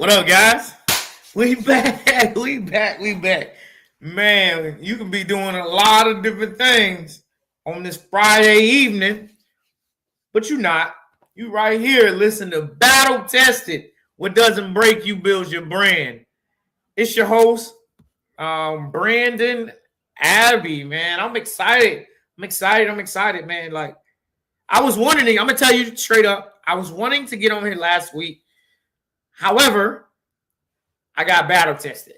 What up, guys? We back. We back. We back. Man, you can be doing a lot of different things on this Friday evening, but you're not. You right here listen to Battle Tested. What doesn't break you builds your brand. It's your host, Brandon Abbey, man. I'm excited. I'm excited, man. Like, I was wanting, I'm going to tell you straight up, I was wanting to get on here last week. However, I got battle tested.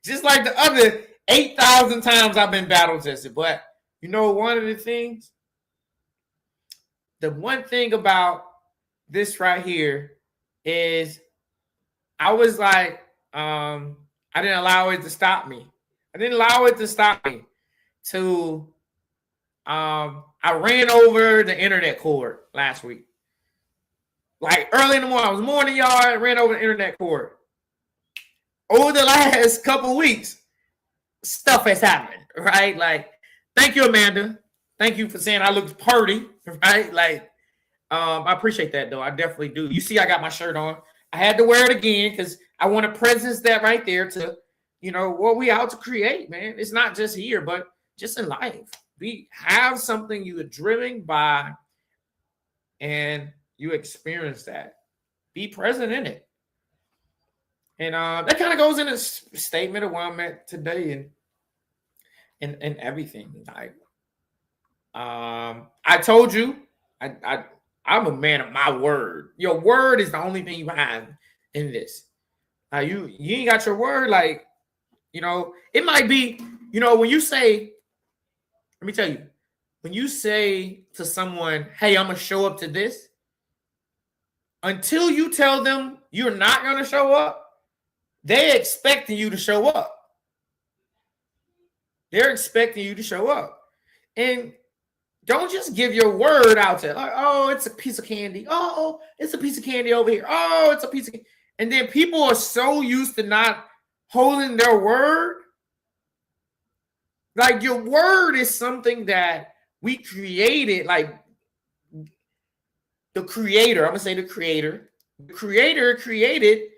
Just like the other 8,000 times I've been battle tested. But you know, one thing about this right here is I was like, I didn't allow it to stop me. I ran over the internet cord last week. Like early in the morning, I was morning yard, ran over the internet cord. Over the last couple weeks, stuff has happened, right? Like, thank you, Amanda. Thank you for saying I looked pretty, right? Like, I appreciate that, though. I definitely do. You see, I got my shirt on. I had to wear it again because I want to presence that right there to, what we out to create, man. It's not just here, but just in life. We have something you are driven by, and you experience that. Be present in it. And that kind of goes in a statement of where I'm at today and everything. Like, I told you, I'm a man of my word. Your word is the only thing you have in this. You ain't got your word. Like, it might be, when you say, let me tell you, when you say to someone, hey, I'm going to show up to this, until you tell them you're not going to show up, they're expecting you to show up. And don't just give your word out there. Like, oh, it's a piece of candy. Oh, it's a piece of candy over here. Oh, it's a piece of candy. And then people are so used to not holding their word. Like, your word is something that we created, like the creator. I'm going to say the creator. The creator created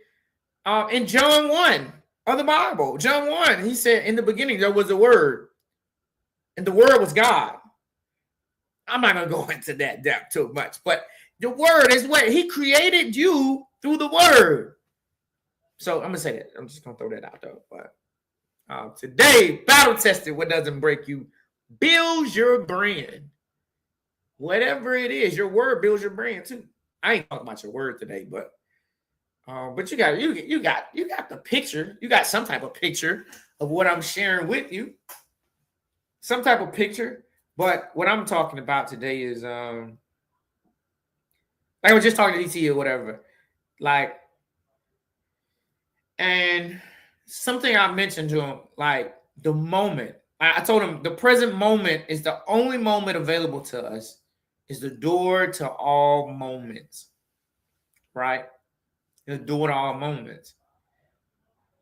in John 1 of the Bible. John 1, he said, in the beginning, there was a word. And the word was God. I'm not going to go into that depth too much. But the word is what he created you through the word. So I'm going to say that. I'm just going to throw that out there. But today, battle tested, what doesn't break you builds your brand. Whatever it is, your word builds your brand too. I ain't talking about your word today, but you got the picture. You got some type of picture of what I'm sharing with you. Some type of picture. But what I'm talking about today is like I was just talking to DT or whatever. Like, and something I mentioned to him, like the moment. I told him the present moment is the only moment available to us. Is the door to all moments, right? The door to all moments.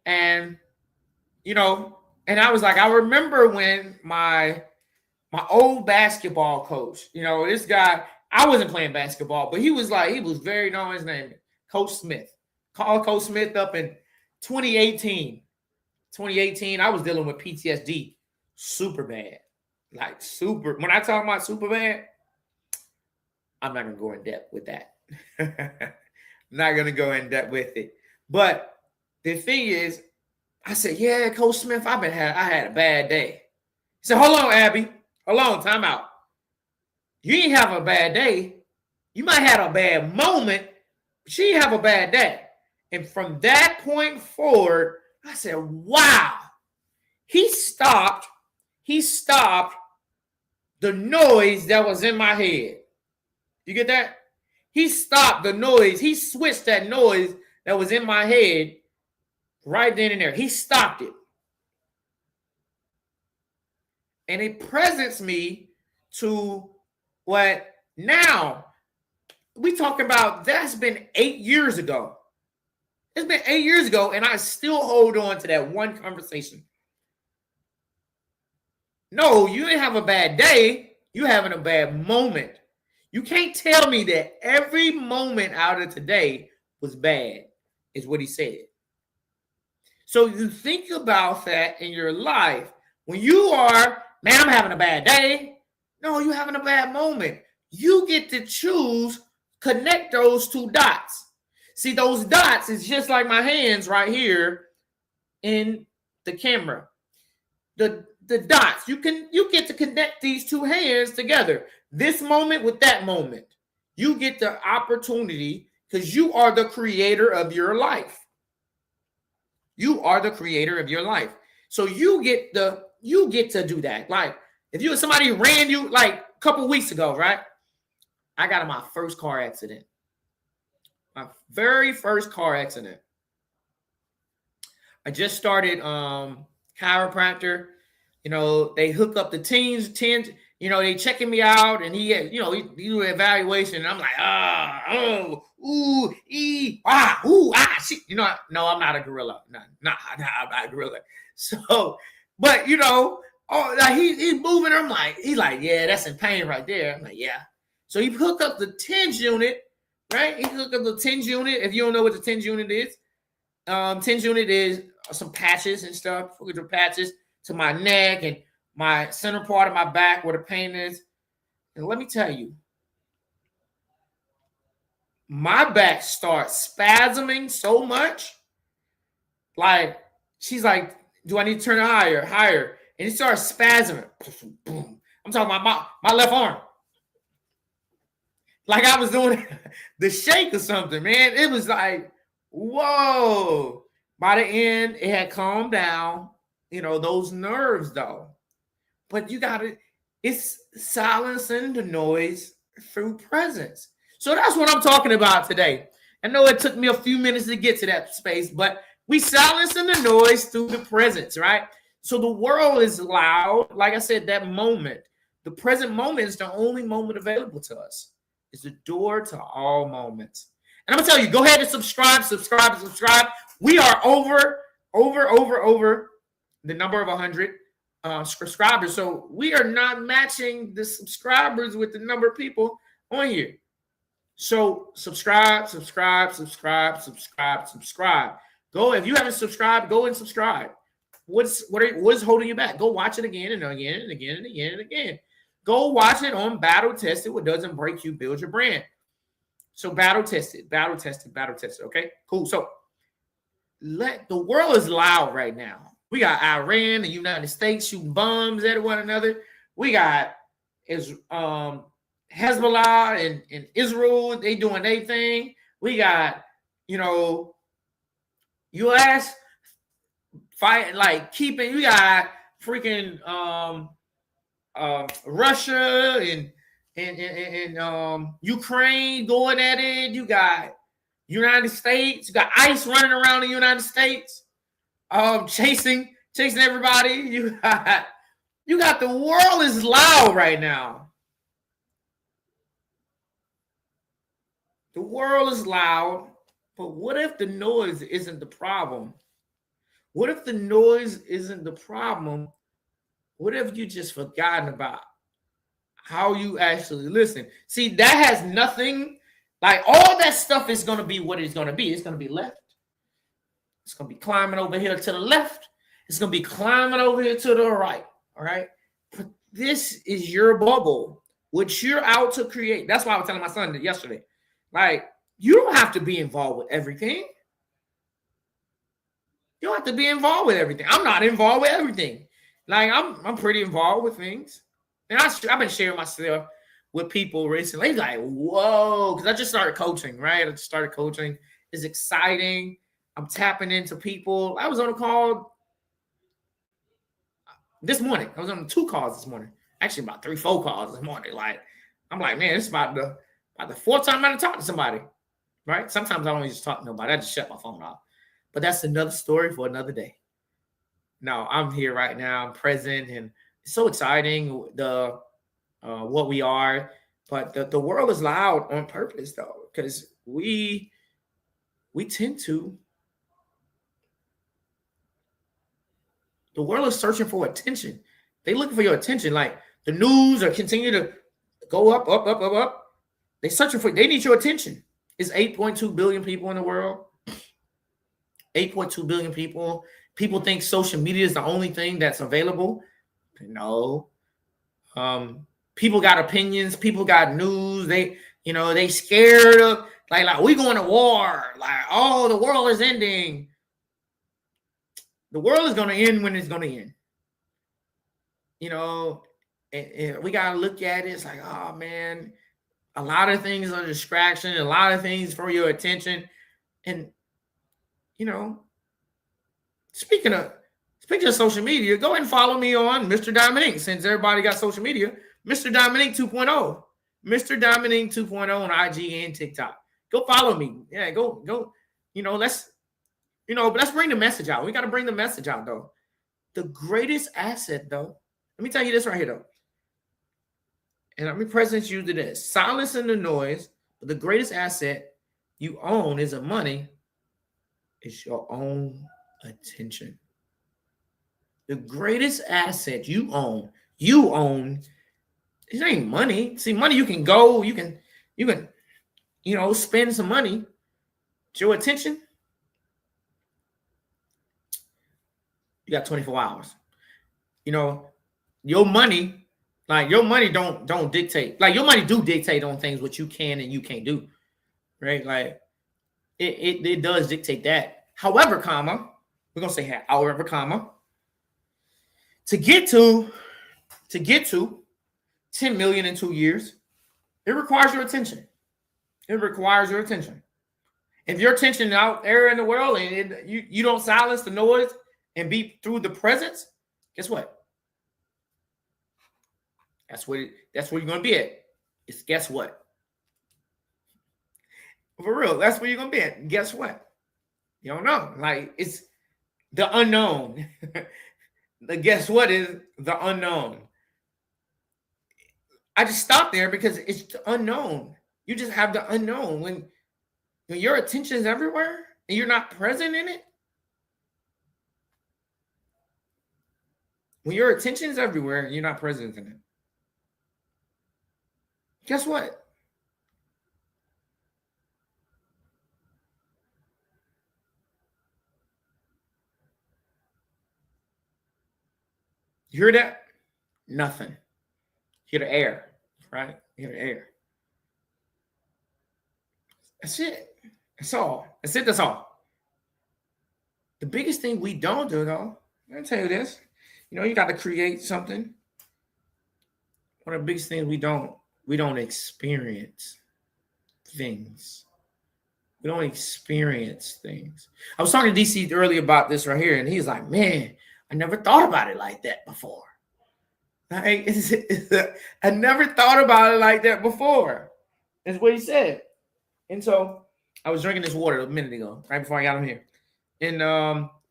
And, and I was like, I remember when my old basketball coach, this guy, I wasn't playing basketball, but he was very known. His name, Coach Smith. Called Coach Smith up in 2018. 2018, I was dealing with PTSD super bad. Like super. When I talk about super bad, I'm not going to go in depth with that. Not going to go in depth with it. But the thing is, I said, yeah, Coach Smith, I had a bad day. He said, hold on, Abby. Hold on, time out. You ain't have a bad day. You might have a bad moment, but you ain't have a bad day. And from that point forward, I said, wow. He stopped the noise that was in my head. You get that? He stopped the noise. He switched that noise that was in my head right then and there. He stopped it. And it presents me to what now we talk about. That's been 8 years ago. It's been 8 years ago, and I still hold on to that one conversation. No, you didn't have a bad day. You're having a bad moment. You can't tell me that every moment out of today was bad, is what he said. So you think about that in your life. When you are, man, I'm having a bad day. No, you're having a bad moment. You get to choose, connect those two dots. See, those dots is just like my hands right here in the camera. The dots, you get to connect these two hands together. This moment with that moment. You get the opportunity because you are the creator of your life. You are the creator of your life. So you get to do that. Like if somebody ran you like a couple weeks ago, right? I got in my first car accident. My very first car accident. I just started chiropractor. You know, they hook up the teens, you know, they checking me out, and he do an evaluation, and I'm like, shit. You know, no, I'm not a gorilla. No, I'm not a gorilla. So, but you know, like he's moving. He's like, yeah, that's in pain right there. I'm like, yeah. So he hooked up the TENS unit, right? He hooked up the TENS unit. If you don't know what the TENS unit is, TENS unit is some patches and stuff. Look at the patches to my neck and my center part of my back where the pain is. And let me tell you, my back starts spasming so much. Like, she's like, do I need to turn it higher? And it starts spasming. I'm talking about my left arm. Like I was doing the shake or something, man. It was like, whoa. By the end, it had calmed down. You know, those nerves though. But it's silencing the noise through presence. So that's what I'm talking about today. I know it took me a few minutes to get to that space, but we silencing the noise through the presence, right? So the world is loud. Like I said, that moment, the present moment is the only moment available to us. It's the door to all moments. And I'm gonna tell you, go ahead and subscribe. We are over the number of 100 subscribers. So we are not matching the subscribers with the number of people on here. So subscribe. Go, if you haven't subscribed, go and subscribe. What is holding you back? Go watch it again and again and again and again and again. Go watch it on Battle Tested. What doesn't break you, build your brand. So battle tested. Okay, cool. So the world is loud right now. We got Iran, the United States shooting bombs at one another. We got Hezbollah and Israel, they doing their thing. We got, U.S. fighting, like keeping. We got freaking Russia and Ukraine going at it. You got United States. You got ICE running around the United States, chasing everybody. You got the world is loud right now. The world is loud, but what if the noise isn't the problem? What if the noise isn't the problem? What if you just forgotten about how you actually listen? See, that has nothing, like all that stuff is going to be what it's going to be. It's going to be left. It's going to be climbing over here to the left. It's going to be climbing over here to the right. All right. But this is your bubble, which you're out to create. That's why I was telling my son yesterday. Like, you don't have to be involved with everything. You don't have to be involved with everything. I'm not involved with everything. Like, I'm pretty involved with things. And I've been sharing myself with people recently. It's like, whoa, because I just started coaching, right? I just started coaching. It's exciting. I'm tapping into people. I was on a call this morning. I was on 2 calls this morning. Actually, about 3-4 calls this morning. Like, I'm like, man, it's about the 4th time I talk to somebody, right? Sometimes I don't just talk to nobody. I just shut my phone off. But that's another story for another day. No, I'm here right now. I'm present, and it's so exciting, what we are. But the world is loud on purpose, though, because we tend to. The world is searching for attention. They're looking for your attention. Like the news are continue to go up. They're searching for. They need your attention. It's 8.2 billion people in the world. 8.2 billion people. People think social media is the only thing that's available. No. People got opinions. People got news. They scared of like we going to war. Like, oh, the world is ending. The world is going to end when it's going to end. And we got to look at it. It's like, oh, man, a lot of things are distraction. A lot of things for your attention. And, speaking of social media, go ahead and follow me on Mr. Dominique. Since everybody got social media, Mr. Dominique 2.0. Mr. Dominique 2.0 on IG and TikTok. Go follow me. Yeah, go. Let's bring the message out. We got to bring the message out, though. The greatest asset, though, let me tell you this right here, though. And let me present you to this. Silence and the noise, but the greatest asset you own isn't money. It's your own attention. The greatest asset you own, it ain't money. See, money, you can go, you can, spend some money. It's your attention. You got 24 hours. Your money, don't dictate. Like, your money do dictate on things what you can and you can't do. Right? Like, it does dictate that. However, we're gonna say however, to get to 10 million in 2 years, it requires your attention. It requires your attention. If your attention out there in the world and you don't silence the noise and be through the presence, guess what? That's where you're gonna be at. It's guess what? For real, that's where you're gonna be at. Guess what? You don't know. Like, it's the unknown. The guess what is the unknown. I just stopped there because it's the unknown. You just have the unknown. When your attention is everywhere and you're not present in it. When your attention is everywhere and you're not present in it. Guess what? You hear that? Nothing. Hear the air, right? Hear the air. That's it. That's all. That's it. That's all. The biggest thing we don't do, though, let me tell you this. You got to create something. One of the biggest things we don't experience things. We don't experience things. I was talking to DC earlier about this right here, and he's like, man, I never thought about it like that before. I never thought about it like that before. That's what he said. And so I was drinking this water a minute ago, right before I got on here. And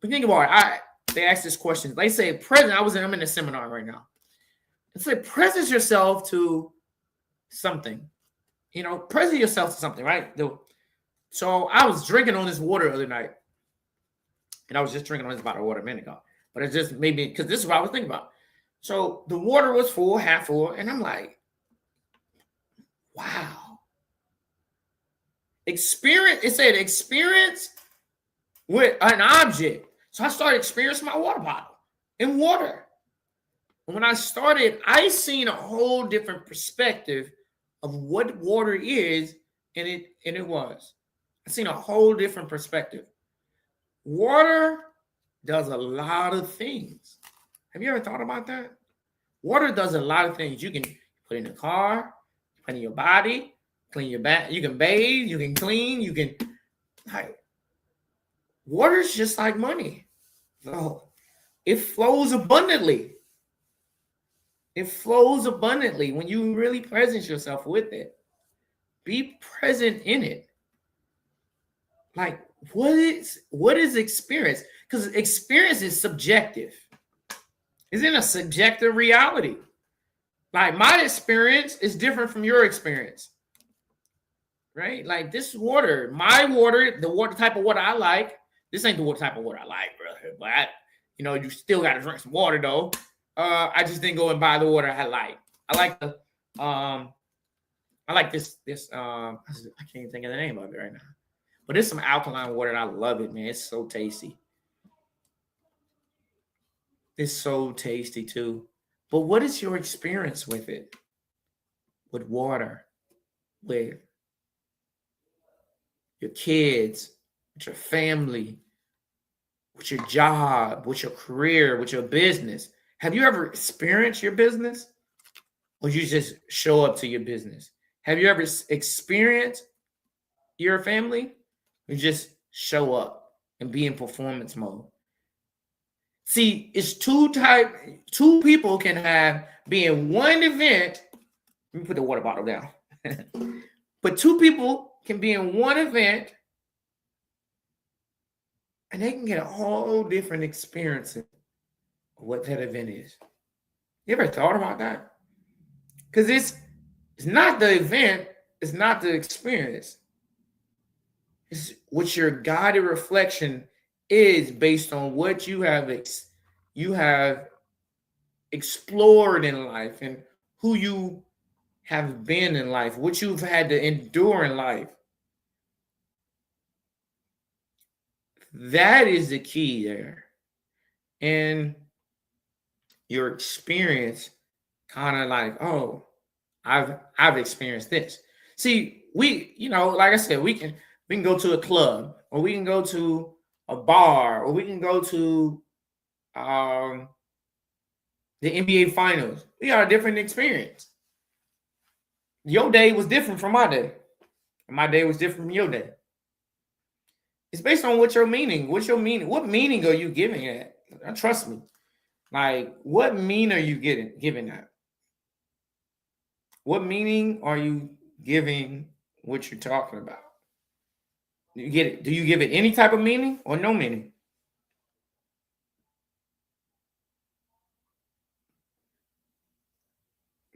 think about it. They asked this question. They say, I'm in a seminar right now. They say, present yourself to something. Present yourself to something, right? So I was drinking on this water the other night. And I was just drinking on this bottle of water a minute ago. But it just made me, because this is what I was thinking about. So the water was full, half full. And I'm like, wow. It said experience with an object. So I started experiencing my water bottle in water. And when I started, I seen a whole different perspective of what water is, and it was. I seen a whole different perspective. Water does a lot of things. Have you ever thought about that? Water does a lot of things. You can put in the car, put in your body, clean your back. You can bathe, you can clean, you can water's just like money. So it flows abundantly. It flows abundantly when you really present yourself with it. Be present in it. Like, what is experience? Because experience is subjective. It's in a subjective reality. Like, my experience is different from your experience. Right? Like, this water, my water, the water type of water I like, this ain't the water type of water I like, brother. But you still got to drink some water, though. I just didn't go and buy the water I like. I like I like this. I can't even think of the name of it right now. But it's some alkaline water, and I love it, man. It's so tasty. It's so tasty too. But what is your experience with it? With water, with your kids, with your family, with your job, with your career, with your business? Have you ever experienced your business? Or you just show up to your business? Have you ever experienced your family? Or just show up and be in performance mode? See, it's two people can be in one event. Let me put the water bottle down. But two people can be in one event and they can get a whole different experience of what that event is. You ever thought about that? Because it's not the event, it's not the experience. It's what your guided reflection is based on what you have explored in life and who you have been in life, what you've had to endure in life. That is the key there. And your experience kind of like, oh, I've experienced this. See, like I said, we can go to a club, or we can go to a bar, or we can go to the NBA finals. We got a different experience. Your day was different from my day. And my day was different from your day. It's based on what's your meaning. What meaning are you giving it? Trust me. Like, what meaning are you giving that? What meaning are you giving what you're talking about? Do you get it? Do you give it any type of meaning or no meaning?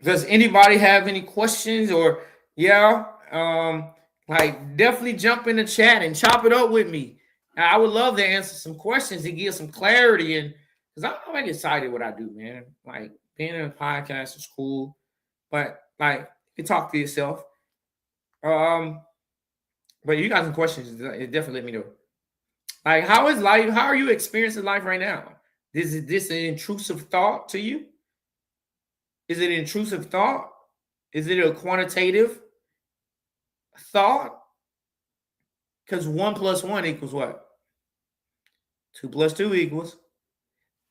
Does anybody have any questions? Or like, definitely jump in the chat and chop it up with me. I would love to answer some questions and give some clarity, and because I'm excited what I do, man. Like, being in a podcast is cool, but like, you talk to yourself. But you got some questions, definitely let me know. Like, how is life? How are you experiencing life right now? Is this an intrusive thought to you? Is it an intrusive thought? Is it a quantitative thought? Because 1 + 1 equals what? 2 + 2 equals.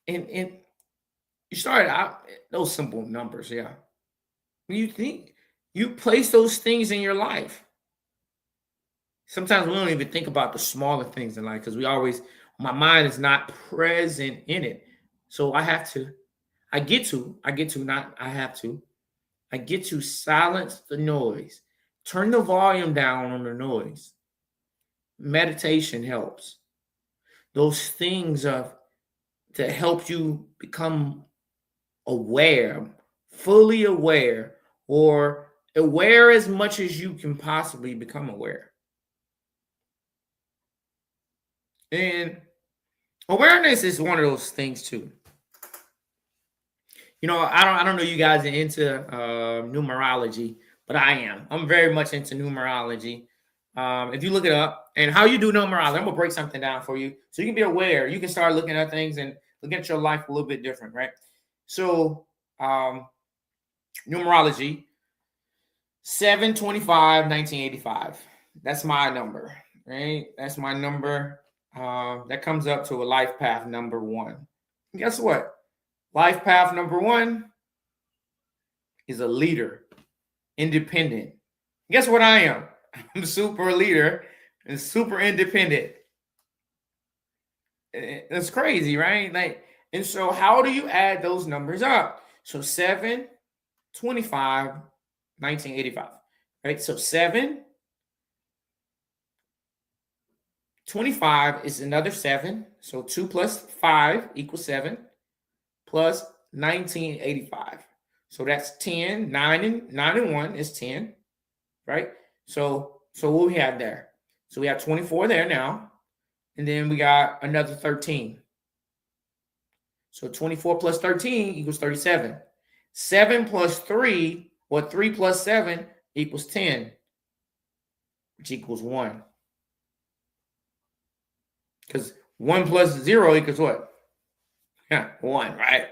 And you started out those simple numbers, yeah. When you think, you place those things in your life. Sometimes we don't even think about the smaller things in life because my mind is not present in it. So I get to silence the noise, turn the volume down on the noise. Meditation helps. Those things to help you become aware, fully aware, or aware as much as you can possibly become aware. And awareness is one of those things too. I don't know you guys are into numerology, but I am. I'm very much into numerology. If you look it up and how you do numerology, I'm gonna break something down for you so you can be aware. You can start looking at things and looking at your life a little bit different, right? So numerology, 7/25/1985. That's my number, right? That's my number. That comes up to a life path number 1. And guess what? Life path number 1 is a leader, independent. Guess what I am? I'm super leader and super independent. That's crazy, right? Like, and so how do you add those numbers up? So 7/25/1985, right? So 7/25 is another 7. So 2 + 5 = 7 plus 1985. So that's 10. 9 and 1 is 10, right? So what we have there? So we have 24 there now, and then we got another 13. So 24 + 13 = 37. 7 + 3, or 3 + 7 equals 10, which equals 1. Because 1 plus 0 equals what? 1, right?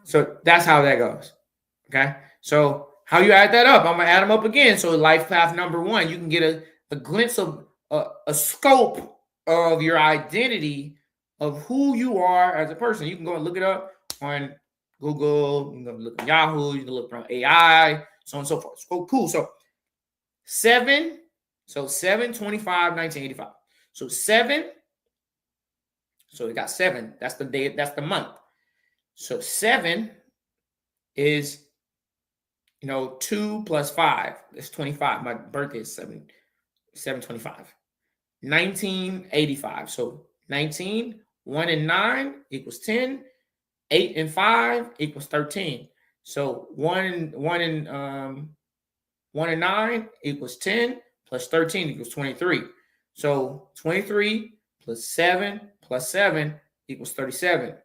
So that's how that goes. Okay. So how you add that up? I'm going to add them up again. So life path number 1, you can get a glimpse of a scope of your identity of who you are as a person. You can go and look it up on Google, you can look at Yahoo, you can look from AI, so on and so forth. So cool. So 7, 25, 1985. So 7, so we got 7. That's the day, that's the month. So 7 is 2 plus 5. That's 25. My birthday is 7/25. 1985. So 19, 1 and 9 equals 10. 8 and 5 equals 13. So 1 and 9 equals 10 plus 13 equals 23. So 23 plus 7 equals 37.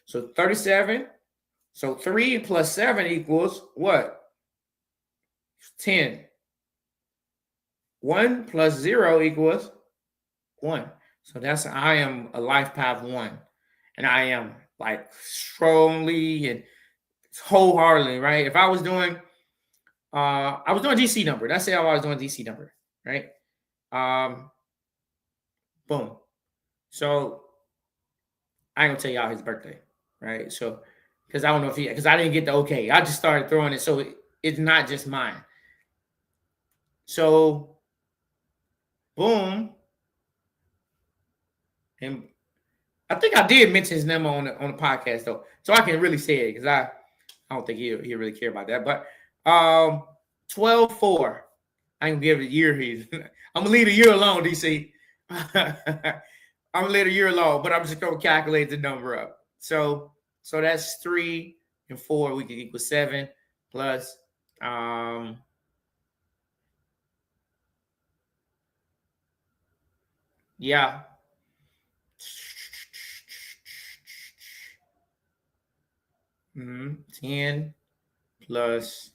So 37. So 3 plus 7 equals what? 10. 1 plus 0 equals 1. So that's, I am a life path 1. And I am like strongly and wholeheartedly, right? If I was doing DC number. That's how I was doing DC number, right? Boom. So I ain't gonna tell y'all his birthday, right? So because I don't know if because I didn't get the okay. I just started throwing it, so it's not just mine. So boom. And I think I did mention his name on the podcast though, so I can really say it because I don't think he really care about that. But 12/4. I ain't gonna give it a year. I'm gonna leave a year alone, DC. I'm gonna leave a year alone, but I'm just gonna calculate the number up. So that's 3 and 4. We can equal 7 plus yeah. 10 plus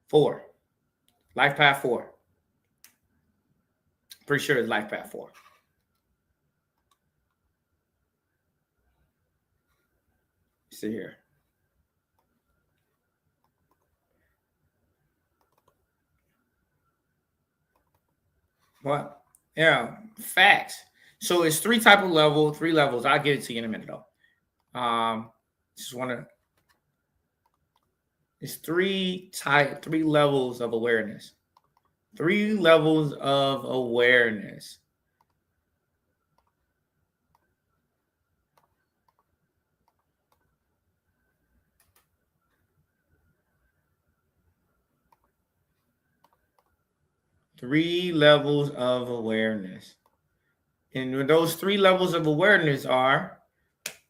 4. Life path 4. Pretty sure it's life path 4. See here. What? Yeah, facts. So it's 3 levels. I'll give it to you in a minute though. Just want to. It's 3 levels of awareness. 3 levels of awareness. Three levels of awareness. And those 3 levels of awareness are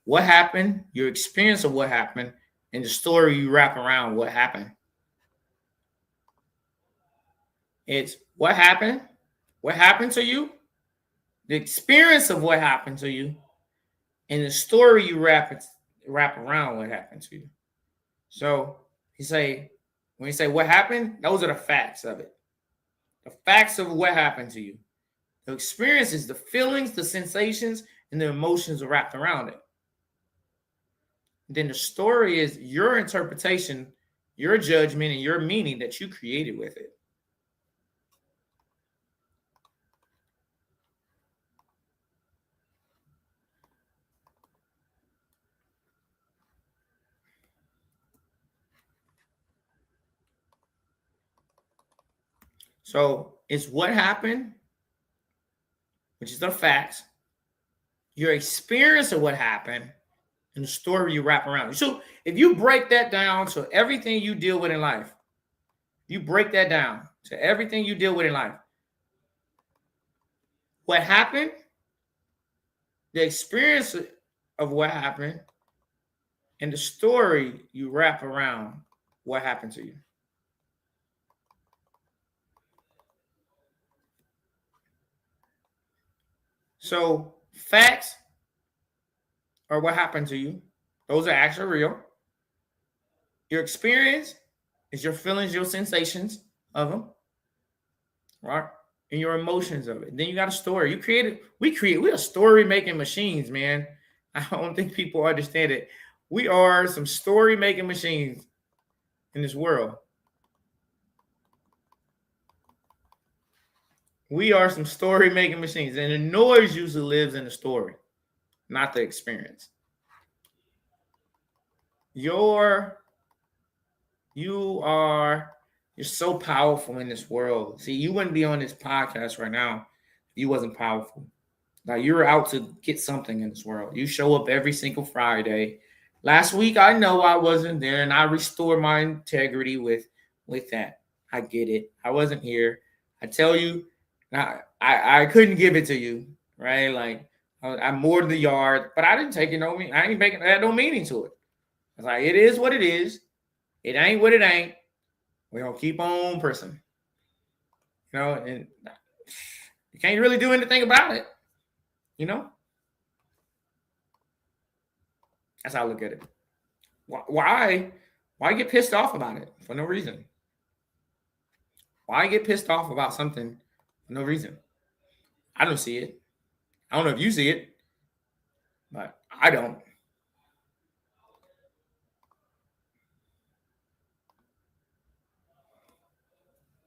what happened, your experience of what happened, and the story you wrap around what happened. It's what happened to you, the experience of what happened to you, and the story you wrap around what happened to you. So when you say what happened, those are the facts of it. The facts of what happened to you. The experiences, the feelings, the sensations, and the emotions are wrapped around it. Then the story is your interpretation, your judgment, and your meaning that you created with it. So it's what happened, which is the facts, your experience of what happened, and the story you wrap around it. So if you break that down to everything you deal with in life, you break that down to everything you deal with in life. What happened, the experience of what happened, And the story you wrap around what happened to you. So facts are what happened to you. Those are actually real. Your experience is your feelings, your sensations of them, right? And your emotions of it. Then you got a story. We're story making machines, man. I don't think people understand it. We are some story making machines in this world. We are some story making machines. And the noise usually lives in the story, not the experience. You're so powerful in this world. See, you wouldn't be on this podcast right now if you wasn't powerful. Like, you're out to get something in this world. You show up every single Friday. Last week, I know I wasn't there, and I restored my integrity with that. I get it. I wasn't here. I tell you, I couldn't give it to you, right? Like, I moored the yard, but I didn't take it. No, I ain't making that no meaning to it. It's like, it is what it is. It ain't what it ain't. We're gonna keep on pressing. You know, and you can't really do anything about it. You know? That's how I look at it. Why get pissed off about it for no reason? Why get pissed off about something for no reason? I don't see it. I don't know if you see it, but I don't.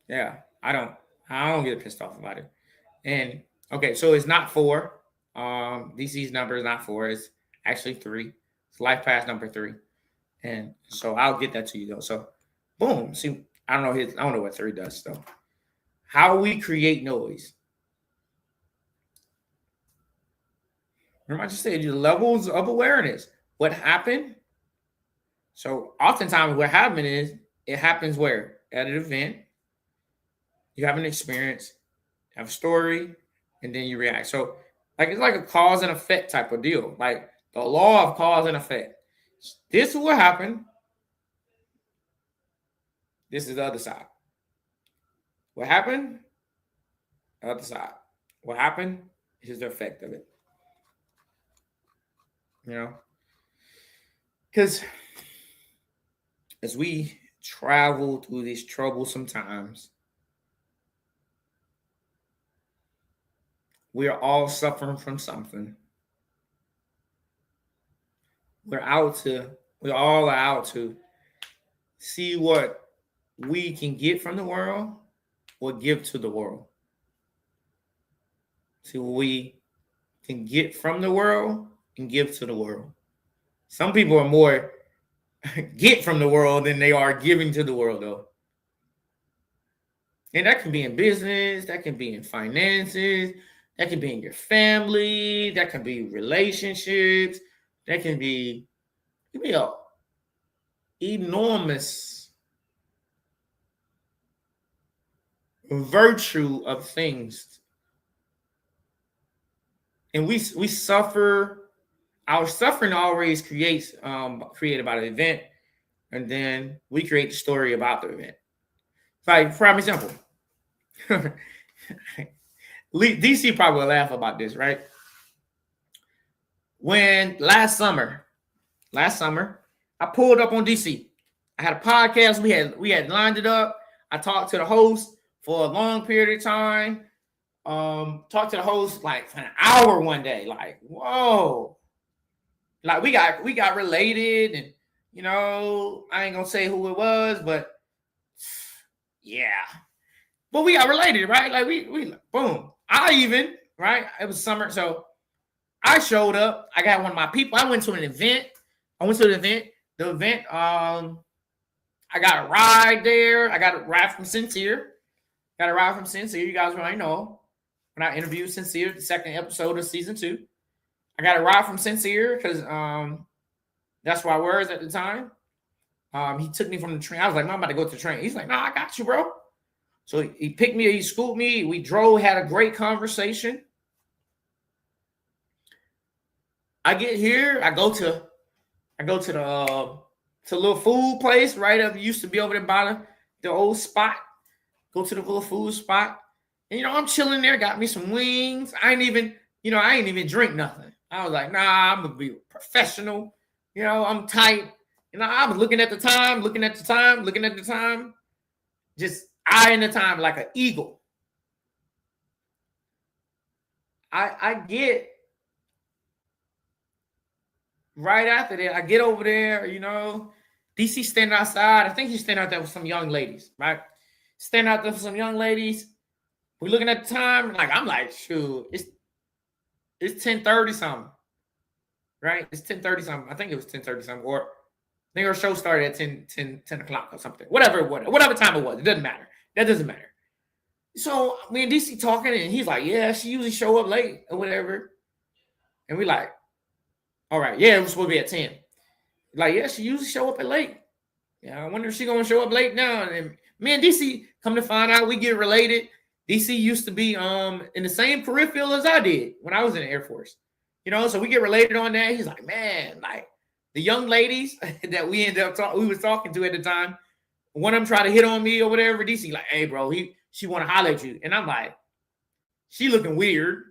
Yeah, I don't get pissed off about it. And okay, so it's not 4. DC's number is not 4. It's actually 3. It's life path number 3. And so I'll get that to you though. So boom. See, I don't know what 3 does though. How we create noise. Remember I just said your levels of awareness. What happened? So oftentimes what happens is it happens where? At an event. You have an experience, have a story, and then you react. So like it's like a cause and effect type of deal. Like the law of cause and effect. This is what happened. This is the other side. What happened? The other side. What happened? Is the effect of it. You know? Because as we travel through these troublesome times, we are all suffering from something. We're all out to see what we can get from the world or give to the world. See what we can get from the world and give to the world. Some people are more get from the world than they are giving to the world, though. And that can be in business, that can be in finances, that can be in your family, that can be relationships, that can be a enormous virtue of things. And we suffer. Our suffering always created about an event, and then we create the story about the event. Like, for example, DC probably will laugh about this, right? When last summer, I pulled up on DC. I had a podcast. We had lined it up. I talked to the host for a long period of time. Talked to the host like for an hour one day. Like, whoa. Like we got related, and you know, I ain't gonna say who it was, but yeah. But we got related, right? Like we boom. It was summer, so I showed up. I got one of my people. I went to an event. The event, I got a ride there. I got a ride from Sincere. You guys already know. When I interviewed Sincere, the second episode of season 2. I got a ride from Sincere because that's where I was at the time. He took me from the train. I was like, no, I'm about to go to the train. He's like, no, I got you, bro. So he picked me, he scooped me. We drove, had a great conversation. I get here, I go to I go to the little food place right up. Used to be over there by the old spot. Go to the little food spot. And I'm chilling there, got me some wings. I ain't even drink nothing. I was like, nah, I'm gonna be professional. I'm tight. I was looking at the time, just eyeing the time like an eagle. I get right after that, I get over there, DC standing outside. I think he's standing out there with some young ladies, right? Standing out there with some young ladies. We're looking at the time, I'm like, shoot, it's 10:30 something. Right? It's 10:30 something. I think it was 10:30 something. Or I think our show started at 10 o'clock or something. Whatever time it was. It doesn't matter. That doesn't matter. So me and DC talking, and he's like, yeah, she usually show up late or whatever. And we like, all right, yeah, it was supposed to be at 10. Like, yeah, she usually show up at late. Yeah, I wonder if she's gonna show up late now. And me and DC come to find out we get related. DC used to be in the same career field as I did when I was in the Air Force. So we get related on that. He's like, man, like the young ladies that we ended up we was talking to at the time, one of them tried to hit on me or whatever. DC like, hey, bro, she want to holler at you. And I'm like, she looking weird.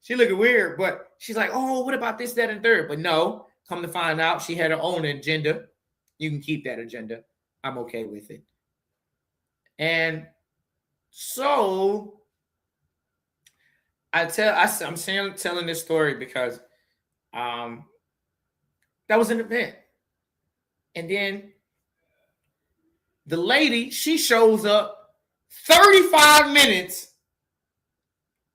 She looking weird, but she's like, oh, what about this, that, and third? But no, come to find out, she had her own agenda. You can keep that agenda. I'm okay with it. And so I'm telling this story because that was an event. And then the lady, she shows up 35 minutes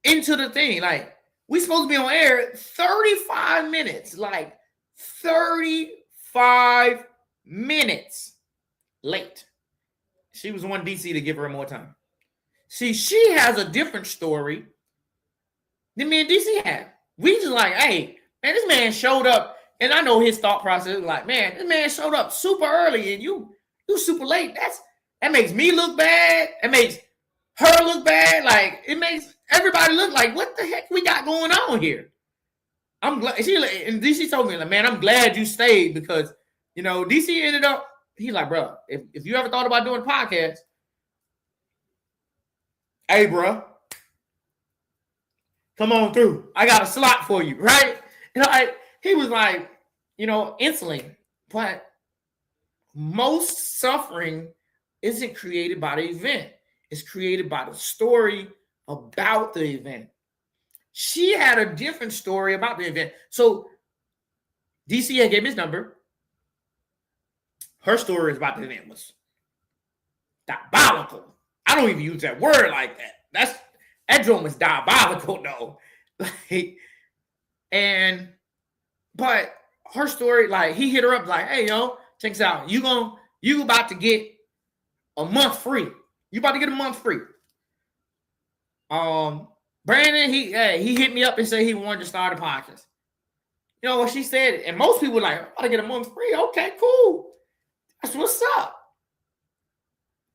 into the thing. Like, we supposed to be on air 35 minutes. Like, 35 minutes late. She was one DC to give her more time. See, she has a different story than me and DC have. We just like, hey, man, this man showed up. And I know his thought process was like, man, this man showed up super early and you super late. That makes me look bad. It makes her look bad. Like, it makes everybody look like, what the heck we got going on here? I'm glad. And DC told me, like, man, I'm glad you stayed because, DC ended up, he's like, bro, if you ever thought about doing a podcast, hey, bro, come on through. I got a slot for you, right? He was like, instantly. But most suffering isn't created by the event. It's created by the story about the event. She had a different story about the event. So DC had gave me his number. Her story about the event was diabolical. I don't even use that word like that. That drum was diabolical, though. But her story, like, he hit her up like, hey, check this out. You about to get a month free. You about to get a month free. Brandon, he hit me up and said he wanted to start a podcast. You know what she said? And most people were like, I'm about to get a month free. Okay, cool. That's what's up.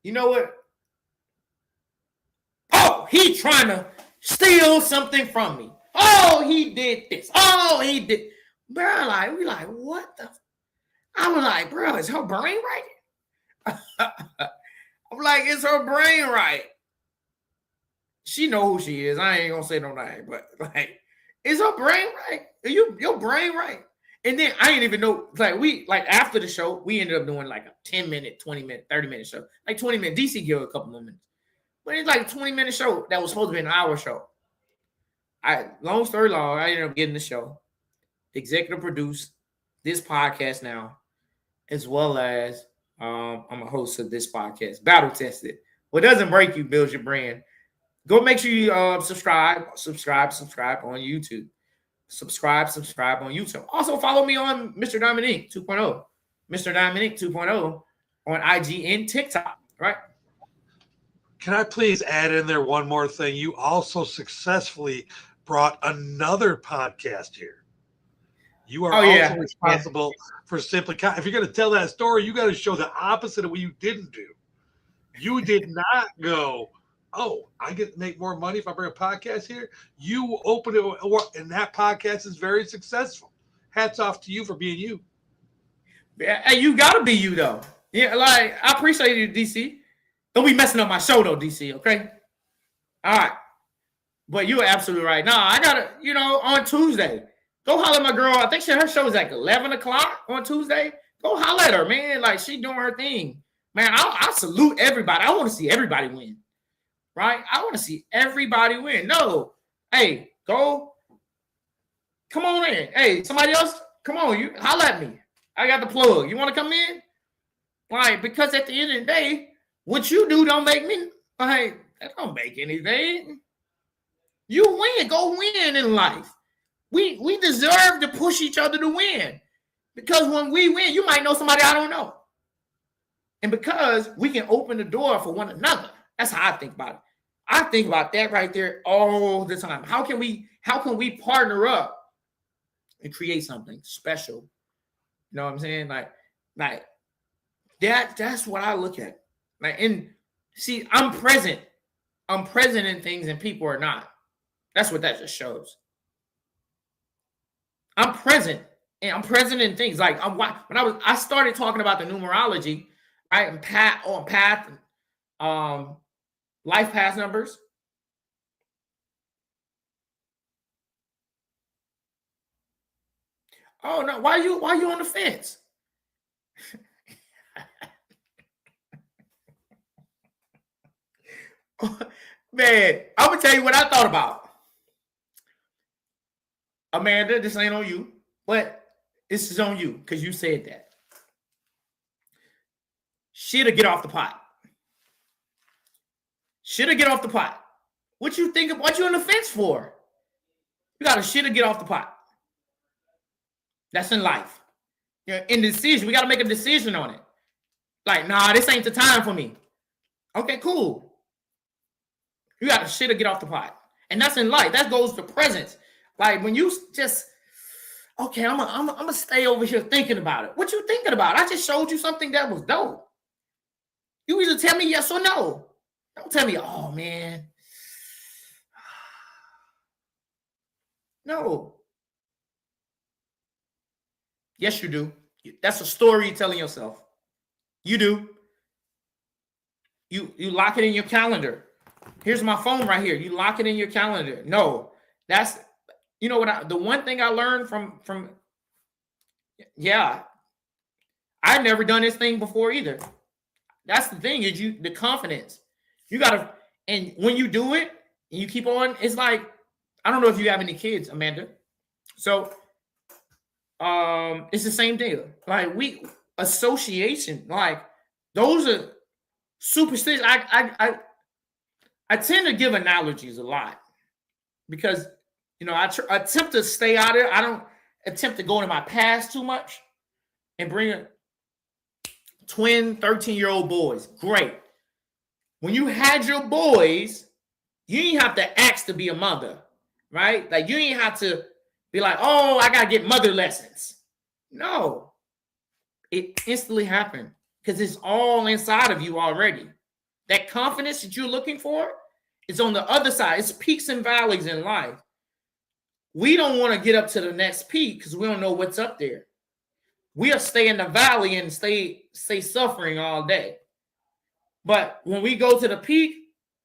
You know what? Oh, he trying to steal something from me. Oh, he did this. Oh, he did. Bro, we like, what the? I was like, bro, is her brain right? I'm like, is her brain right? She know who she is. I ain't gonna say no name, but like, is her brain right? Are your brain right? And then I didn't even know, after the show, we ended up doing like a 10-minute, 20-minute, 30-minute show. Like 20 minutes. DC gave a couple more minutes. But it's like a 20-minute show that was supposed to be an hour show. Long story long, I ended up getting the show. Executive produce this podcast now, as well as I'm a host of this podcast, Battle Tested. What doesn't break you builds your brand. Go make sure you subscribe on YouTube. Subscribe on YouTube. Also follow me on Mr. Dominique 2.0. Mr. Dominique 2.0 on IG and TikTok, right? Can I please add in there one more thing? You also successfully brought another podcast here. You are also responsible for Simply. If you're going to tell that story, you got to show the opposite of what you didn't do. You did not go, oh, I get to make more money if I bring a podcast here. You open it, and that podcast is very successful. hats off to you for being you. Yeah, hey, you gotta be you though. Yeah, like I appreciate you, DC. Don't be messing up my show though, DC. Okay. All right. But you're absolutely right. Nah, I gotta, on Tuesday, go holler at my girl. I think her show is like 11 o'clock on Tuesday. Go holler at her, man. Like she doing her thing. Man, I salute everybody. I want to see everybody win. Right? I want to see everybody win. No. Hey, go. Come on in. Hey, somebody else, come on. You holler at me. I got the plug. You want to come in? Like, because at the end of the day, what you do don't make me, like, that don't make anything. You win. Go win in life. We deserve to push each other to win. Because when we win, you might know somebody I don't know. And because we can open the door for one another. That's how I think about it. I think about that right there all the time. How can we partner up and create something special? You know what I'm saying? Like that's what I look at. Like, and see, I'm present. I'm present in things and people are not. That's what that just shows. I'm present, and I'm present in things. Like I started talking about the numerology, right? And path, life path numbers. Oh no, why you on the fence? Man, I'm gonna tell you what I thought about. Amanda, this ain't on you, but this is on you because you said that. Shoulda get off the pot. Shoulda get off the pot. What you think of what you on the fence for? You gotta shoulda get off the pot. That's in life. In decision, we gotta make a decision on it. Like, nah, this ain't the time for me. Okay, cool. You gotta shoulda get off the pot. And that's in life. That goes to presence. Like when you just, okay, I'm gonna stay over here thinking about it. What you thinking about? I just showed you something that was dope. You either tell me yes or no. Don't tell me, oh man. No. Yes, you do. That's a story you're telling yourself. You do. You lock it in your calendar. Here's my phone right here. You lock it in your calendar. No, that's, you know what? The one thing I learned from I've never done this thing before either. That's the thing is the confidence. You gotta, and when you do it and you keep on, it's like, I don't know if you have any kids, Amanda. So it's the same deal. Like association, like those are superstitions. I tend to give analogies a lot because, I attempt to stay out of it. I don't attempt to go into my past too much and bring twin 13-year-old boys. Great. When you had your boys, you didn't have to ask to be a mother, right? Like you didn't have to be like, oh, I got to get mother lessons. No. It instantly happened because it's all inside of you already. That confidence that you're looking for is on the other side. It's peaks and valleys in life. We don't want to get up to the next peak because we don't know what's up there. We'll stay in the valley and stay suffering all day. But when we go to the peak,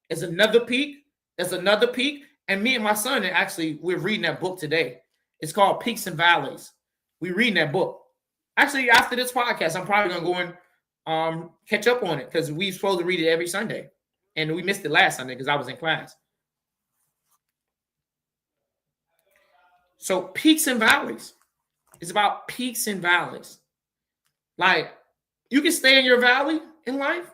it's another peak. There's another peak. And me and my son, actually, we're reading that book today. It's called Peaks and Valleys. We're reading that book. Actually, after this podcast, I'm probably going to go and catch up on it because we're supposed to read it every Sunday. And we missed it last Sunday because I was in class. So peaks and valleys. It's about peaks and valleys. Like, you can stay in your valley in life,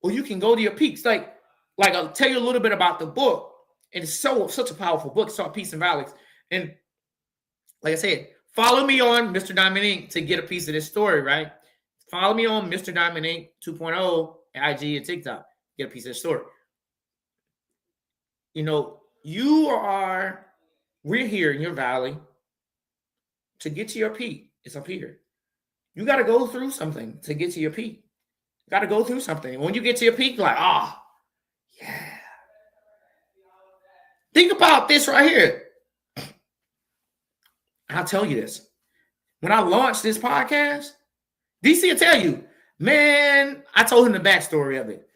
or you can go to your peaks. Like I'll tell you a little bit about the book. And it's such a powerful book. It's called Peaks and Valleys. And like I said, follow me on Mr. Diamond Inc. to get a piece of this story, right? Follow me on Mr. Diamond Inc. 2.0 at IG and TikTok. Get a piece of the story. We're here in your valley. To get to your peak, it's up here. You got to go through something to get to your peak. You got to go through something. When you get to your peak, like, yeah. Think about this right here. I'll tell you this. when I launched this podcast, DC will tell you, man, I told him the backstory of it.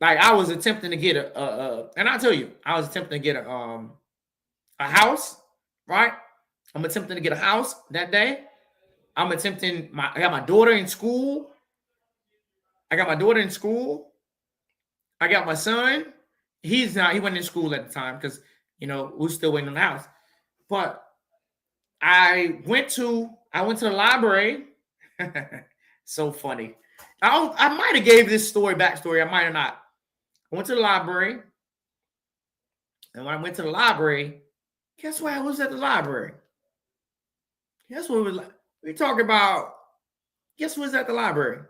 Like I was attempting to get and I'll tell you, I was attempting to get a house, right? I'm attempting to get a house that day. I got my daughter in school. I got my son. He wasn't in school at the time because, we're still waiting on the house. But I went to the library. So funny. I might have gave this backstory. I might have not. I went to the library. And when I went to the library, guess what? I was at the library. Guess what we talking about? Guess who was at the library?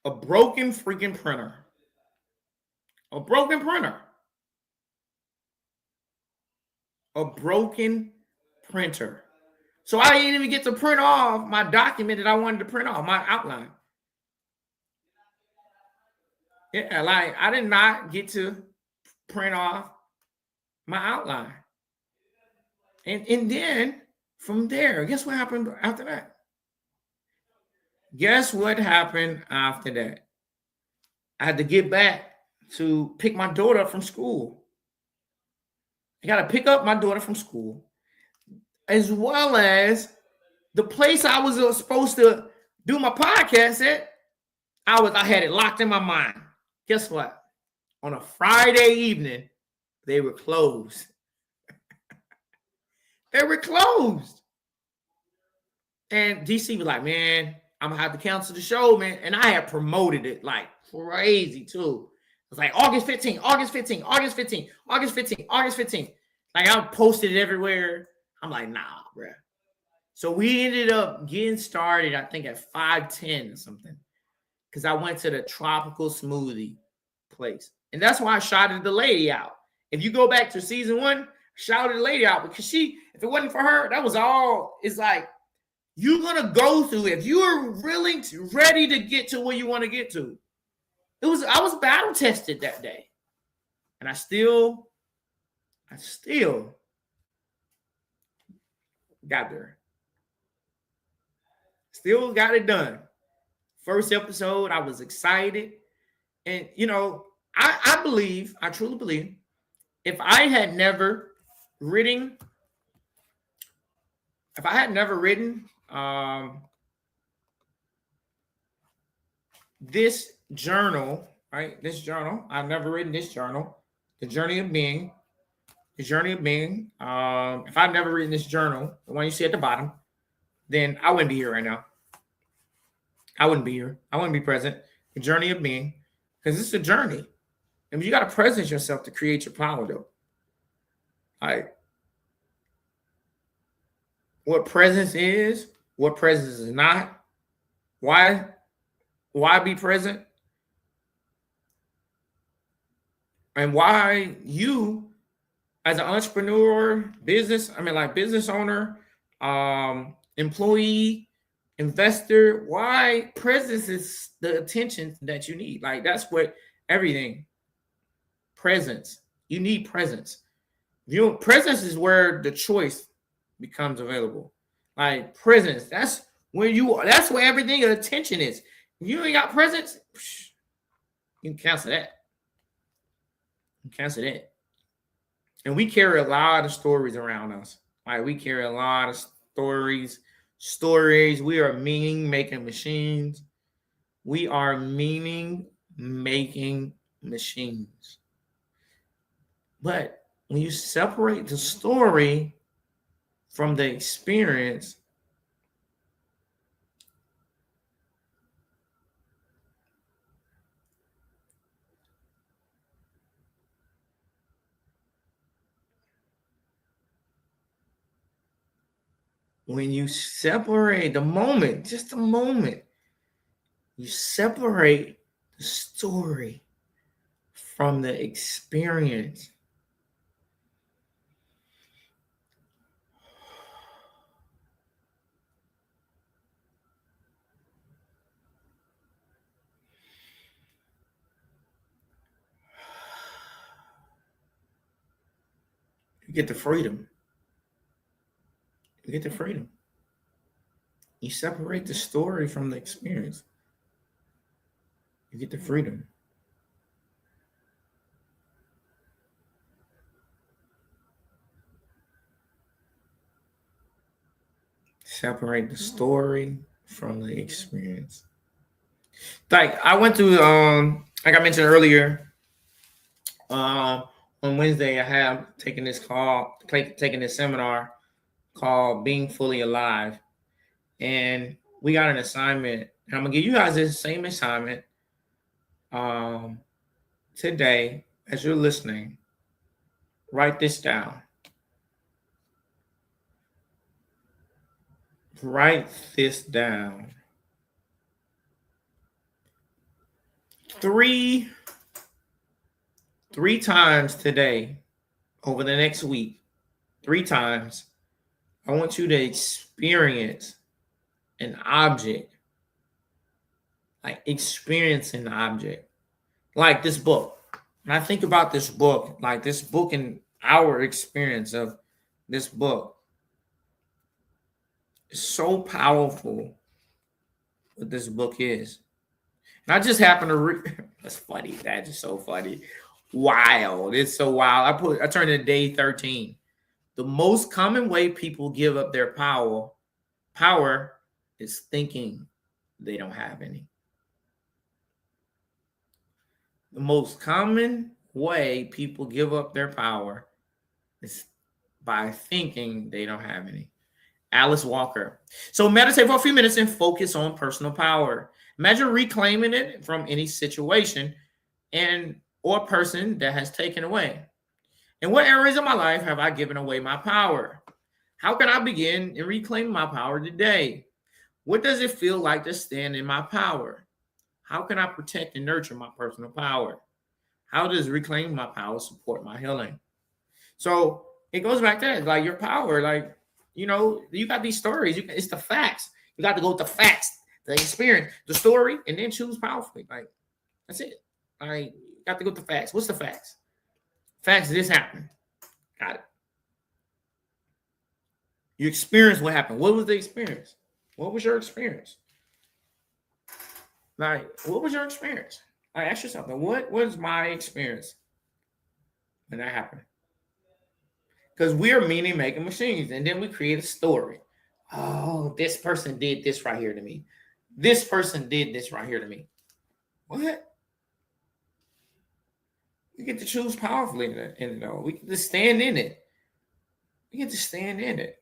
A broken freaking printer. A broken printer. A broken printer. So I didn't even get to print off my document that I wanted to print off, my outline. Yeah, like I did not get to print off my outline. And then from there, guess what happened after that? Guess what happened after that? I had to get back to pick my daughter up from school. I got to pick up my daughter from school, as well as the place I was supposed to do my podcast at. I had it locked in my mind. Guess what? On a Friday evening, they were closed. They were closed. And DC was like, man, I'm going to have to cancel the show, man. And I had promoted it like crazy, too. It was like August 15th, August 15th, August 15th, August 15th, August 15th. Like I posted it everywhere. I'm like, nah, bro. So we ended up getting started, I think, at 5:10 or something. Because I went to the tropical smoothie place. And that's why I shouted the lady out. If you go back to season 1, shouted the lady out because if it wasn't for her, that was all. It's like, you're going to go through it. If you are ready to get to where you want to get to. I was battle tested that day. And I still got there. Still got it done. First episode, I was excited. And, I truly believe, if I had never written this journal, right? This journal, I've never written this journal, The Journey of Being. If I've never written this journal, the one you see at the bottom, then I wouldn't be here right now. I wouldn't be here. I wouldn't be present. The Journey of Being, because it's a journey. And you got to present yourself to create your power, though. Like, what presence is, what presence is not. Why be present? And why you, as an entrepreneur, business owner, employee, investor, why presence is the attention that you need. Like, that's what everything. Presence. You need presence. Presence is where the choice becomes available. Like, presence. That's where everything of attention is. If you ain't got presence, you can cancel that. And we carry a lot of stories around us. Like, we carry a lot of stories. We are meaning-making machines. We are meaning-making machines. But when you separate the story from the experience, when you separate the moment, just a moment, you separate the story from the experience. You get the freedom. You get the freedom. You separate the story from the experience. You get the freedom. Separate the story from the experience. Like I went through, like I mentioned earlier, on Wednesday, I have taken this seminar called "Being Fully Alive," and we got an assignment. And I'm gonna give you guys this same assignment today as you're listening. Write this down. Write this down. Three times today, over the next week, 3 times, I want you to experience an object. Like experience an object. Like this book. And I think about this book, like this book and our experience of this book. It's so powerful what this book is. And I just happened to read. That's funny. That's just so funny. Wild. It's so wild. I turned to day 13. The most common way people give up their power is thinking they don't have any. The most common way people give up their power is by thinking they don't have any. Alice Walker. So meditate for a few minutes and focus on personal power. Imagine reclaiming it from any situation and or person that has taken away. In what areas of my life have I given away my power? How can I begin and reclaim my power today? What does it feel like to stand in my power? How can I protect and nurture my personal power? How does reclaiming my power support my healing? So it goes back to that, like your power, like, you know, you got these stories. It's the facts. You got to go with the facts, the experience, the story, and then choose powerfully. Like, that's it. Like, you got to go with the facts. What's the facts? Facts, this happened. Got it. You experienced what happened. What was the experience? What was your experience? Like, what was your experience? I ask you something. What was my experience when that happened? Because we are meaning making machines, and then we create a story. Oh, this person did this right here to me. This person did this right here to me. What? We get to choose powerfully in it, though. We get to stand in it. We get to stand in it.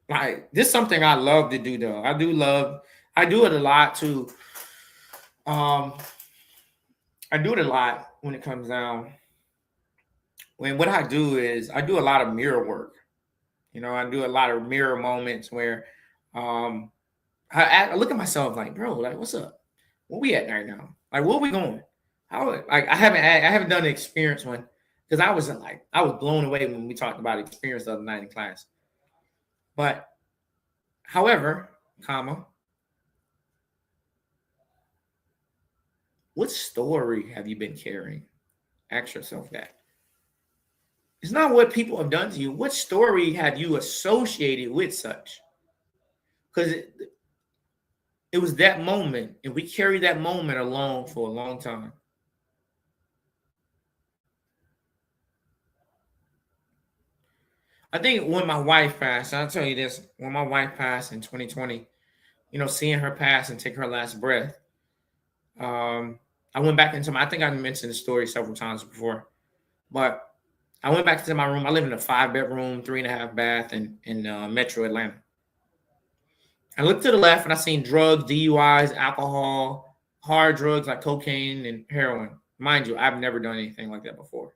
Like, this is something I love to do, though. I do it a lot too. I do it a lot when it comes down. What I do is I do a lot of mirror work. You know, I do a lot of mirror moments where I look at myself like, bro, like, what's up? Where we at right now? Like, where we going? How, like, I haven't done an experience one because I was blown away when we talked about experience the other night in class. But however, what story have you been carrying? Ask yourself that. It's not what people have done to you. What story have you associated with such? Because it was that moment, and we carry that moment along for a long time. I think when my wife passed, I'll tell you this, when my wife passed in 2020, you know, seeing her pass and take her last breath, I went back into I think I mentioned the story several times before, but I went back to my room. I live in a 5-bedroom, 3.5 bath in Metro Atlanta. I looked to the left and I seen drugs, DUIs, alcohol, hard drugs like cocaine and heroin. Mind you, I've never done anything like that before.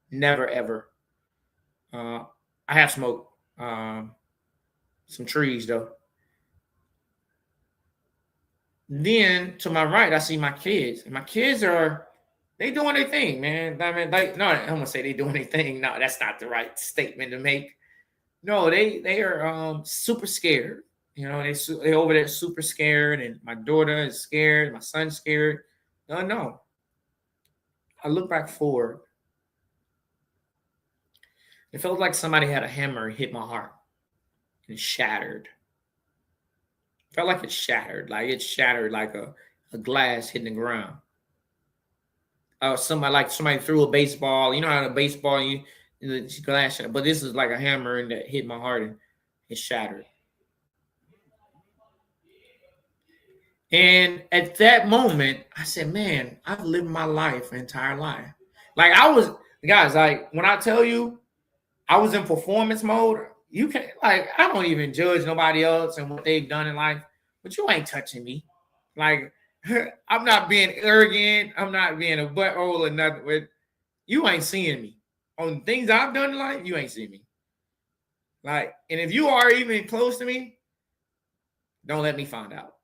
Never, ever. I have smoked some trees, though. Then to my right, I see my kids. And my kids they doing their thing, man. I mean, like, no, I'm gonna say they doing their thing. No, that's not the right statement to make. No, they are super scared. You know, they over there super scared, and my daughter is scared. My son's scared. No. I look back forward. It felt like somebody had a hammer hit my heart. and shattered. Felt like it shattered. Like it shattered like a glass hitting the ground. Somebody threw a baseball. You know how the baseball the glass shattered, but this is like a hammer and that hit my heart and it shattered. And at that moment, I said, man, I've lived my life, entire life. Like guys, like when I tell you I was in performance mode, you can't, like, I don't even judge nobody else and what they've done in life, but you ain't touching me. Like, I'm not being arrogant. I'm not being a butthole or nothing. But you ain't seeing me. On things I've done in life, you ain't seen me. Like, and if you are even close to me, don't let me find out.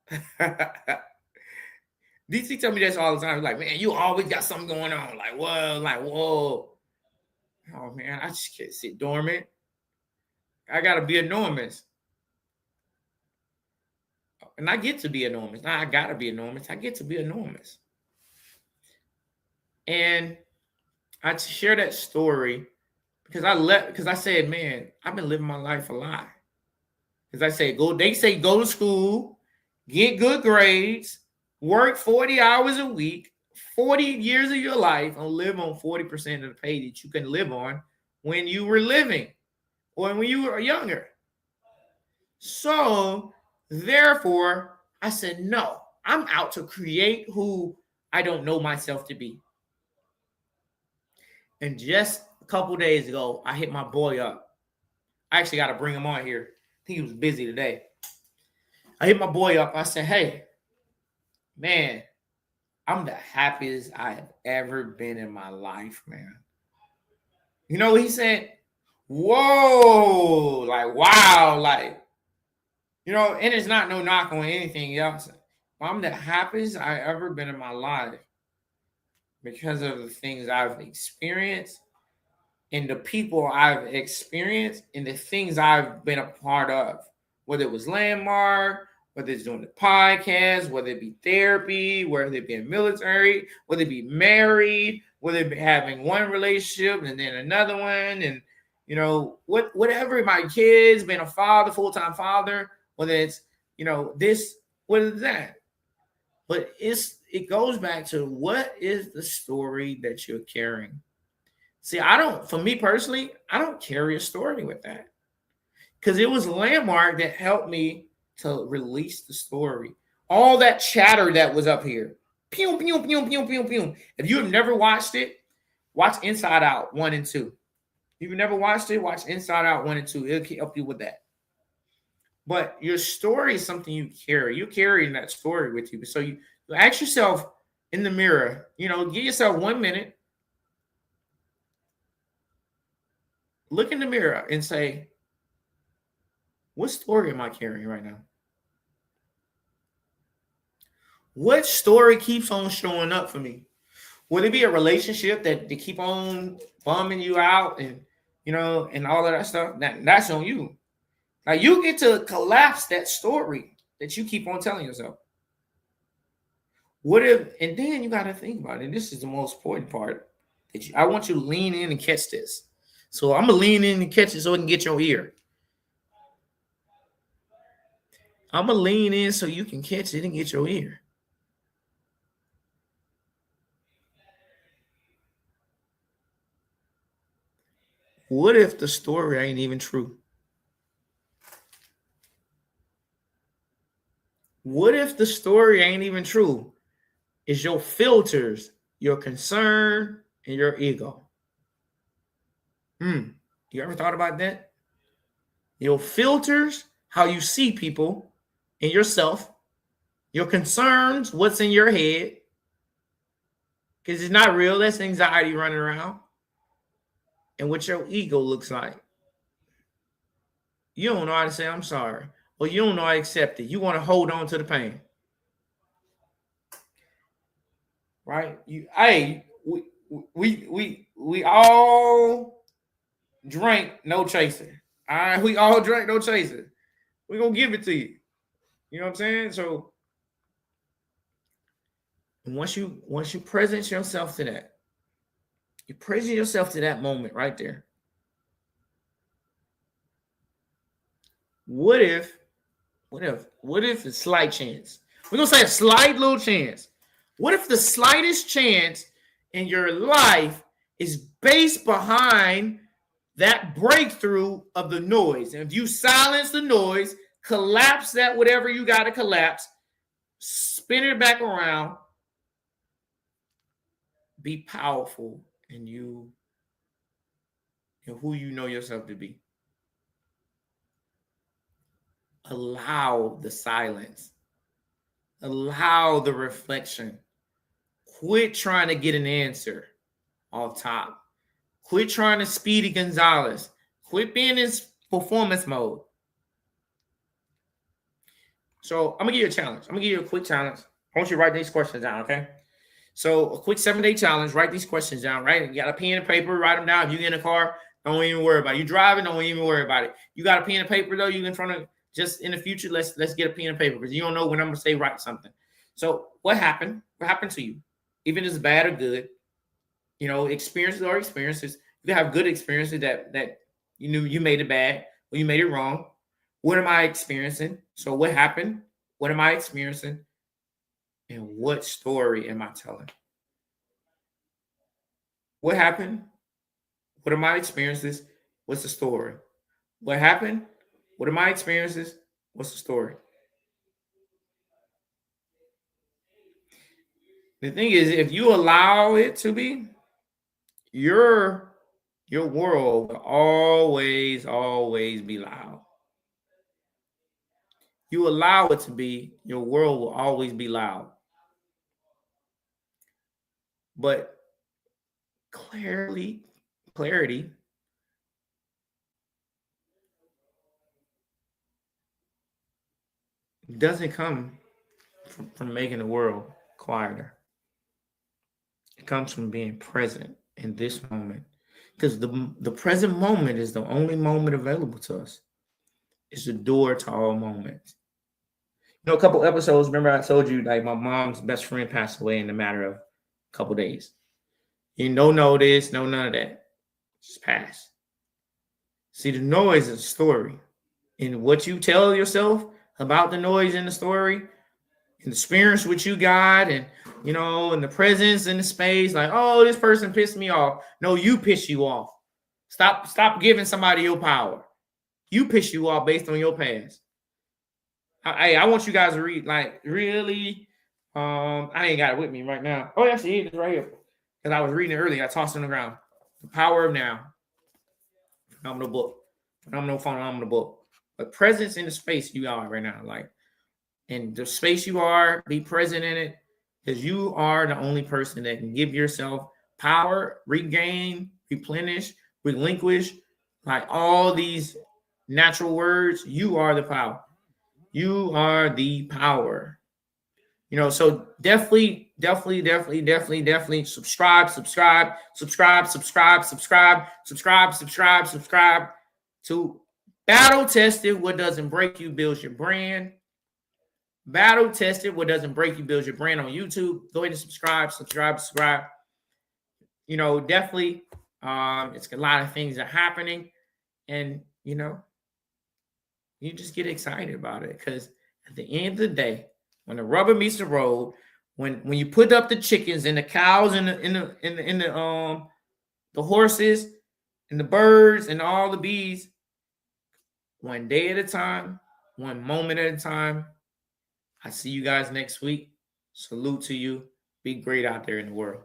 DC tell me this all the time. He's like, man, you always got something going on. Like, whoa. Oh, man, I just can't sit dormant. I got to be enormous. And I get to be enormous. Now I got to be enormous. I get to be enormous. And I share that story because I said, man, I've been living my life a lie. Because I said, they say go to school, get good grades, work 40 hours a week, 40 years of your life, and live on 40% of the pay that you can live on when you were living or when you were younger. So, therefore, I said, no, I'm out to create who I don't know myself to be. And just a couple days ago, I hit my boy up. I actually got to bring him on here. I think he was busy today. I hit my boy up. I said, hey, man, I'm the happiest I have ever been in my life, man. You know what he said? Whoa, like, wow, like, you know, and it's not no knock on anything else. I'm the happiest I ever been in my life because of the things I've experienced and the people I've experienced and the things I've been a part of, whether it was Landmark, whether it's doing the podcast, whether it be therapy, whether it be in military, whether it be married, whether it be having one relationship and then another one, and you know, whatever, my kids, being a father, full-time father, whether it's, you know, this, what is that? But it goes back to what is the story that you're carrying. See, for me personally, I don't carry a story with that. Because it was Landmark that helped me to release the story. All that chatter that was up here. Pew, pew, pew, pew, pew, pew. If you have never watched it, watch Inside Out 1 and 2. If you've never watched it, watch Inside Out 1 and 2. It'll help you with that. But your story is something you carry. You're carrying that story with you. So you ask yourself in the mirror, you know, give yourself 1 minute. Look in the mirror and say, what story am I carrying right now? What story keeps on showing up for me? Would it be a relationship that they keep on bumming you out and, you know, and all of that stuff? That's on you. Like, you get to collapse that story that you keep on telling yourself. What if, and then you got to think about it. And this is the most important part. I want you to lean in and catch this. So I'm going to lean in and catch it so it can get your ear. I'm going to lean in so you can catch it and get your ear. What if the story ain't even true? What if the story ain't even true? It's your filters, your concern, and your ego. You ever thought about that? Your filters, how you see people and yourself, your concerns, what's in your head, because it's not real. That's anxiety running around. And what your ego looks like. You don't know how to say I'm sorry, or you don't know how to accept it. You want to hold on to the pain. Right? We all drank no chaser. All right, we all drank no chaser. We're gonna give it to you. You know what I'm saying? So once you present yourself to that, you present yourself to that moment right there. what if a slight chance? We're gonna say a slight little chance. What if the slightest chance in your life is based behind that breakthrough of the noise? And if you silence the noise, collapse that whatever you got to collapse, spin it back around, be powerful in you and who you know yourself to be. Allow the silence. Allow the reflection. Quit trying to get an answer off top. Quit trying to Speedy Gonzalez. Quit being in performance mode. So I'm going to give you a challenge. I'm going to give you a quick challenge. I want you to write these questions down, okay? So a quick 7-day challenge. Write these questions down, right? You got a pen and paper. Write them down. If you get in a car, don't even worry about it. You driving, don't even worry about it. You got a pen and paper, though. You in front of, just in the future, let's get a pen and paper because you don't know when I'm going to say write something. So what happened? What happened to you? Even if it's bad or good, experiences are experiences. You can have good experiences that you knew you made it bad or you made it wrong. What am I experiencing? So what happened? What am I experiencing? And what story am I telling? What happened? What are my experiences? What's the story? What happened? What are my experiences? What's the story? The thing is, if you allow it to be, your world will always be loud. You allow it to be, your world will always be loud. But clarity doesn't come from making the world quieter. It comes from being present in this moment. Because the present moment is the only moment available to us. It's the door to all moments. A couple episodes, remember I told you, like, my mom's best friend passed away in a matter of a couple days. You know this, no none of that. Just pass. See, the noise is a story. And what you tell yourself about the noise in the story, and the experience which you got, and and the presence in the space, like, oh, this person pissed me off. No, you piss you off. Stop giving somebody your power. You piss you off based on your past. I want you guys to read, like, really. I ain't got it with me right now. Oh, actually, it's right here. Because I was reading it earlier. I tossed it on the ground. The Power of Now. Phenomenal book. Phenomenal book. But presence in the space you are right now. Like, in the space you are, be present in it. Because you are the only person that can give yourself power, regain, replenish, relinquish. Like all these natural words, you are the power. You are the power. So definitely subscribe to Battle Tested. What doesn't break you builds your brand. Battle Tested. What doesn't break you builds your brand on YouTube. Go ahead and subscribe. Definitely. It's a lot of things are happening, and you just get excited about it because at the end of the day, when the rubber meets the road, when you put up the chickens and the cows and the horses and the birds and all the bees, one day at a time, one moment at a time. I see you guys next week. Salute to you. Be great out there in the world.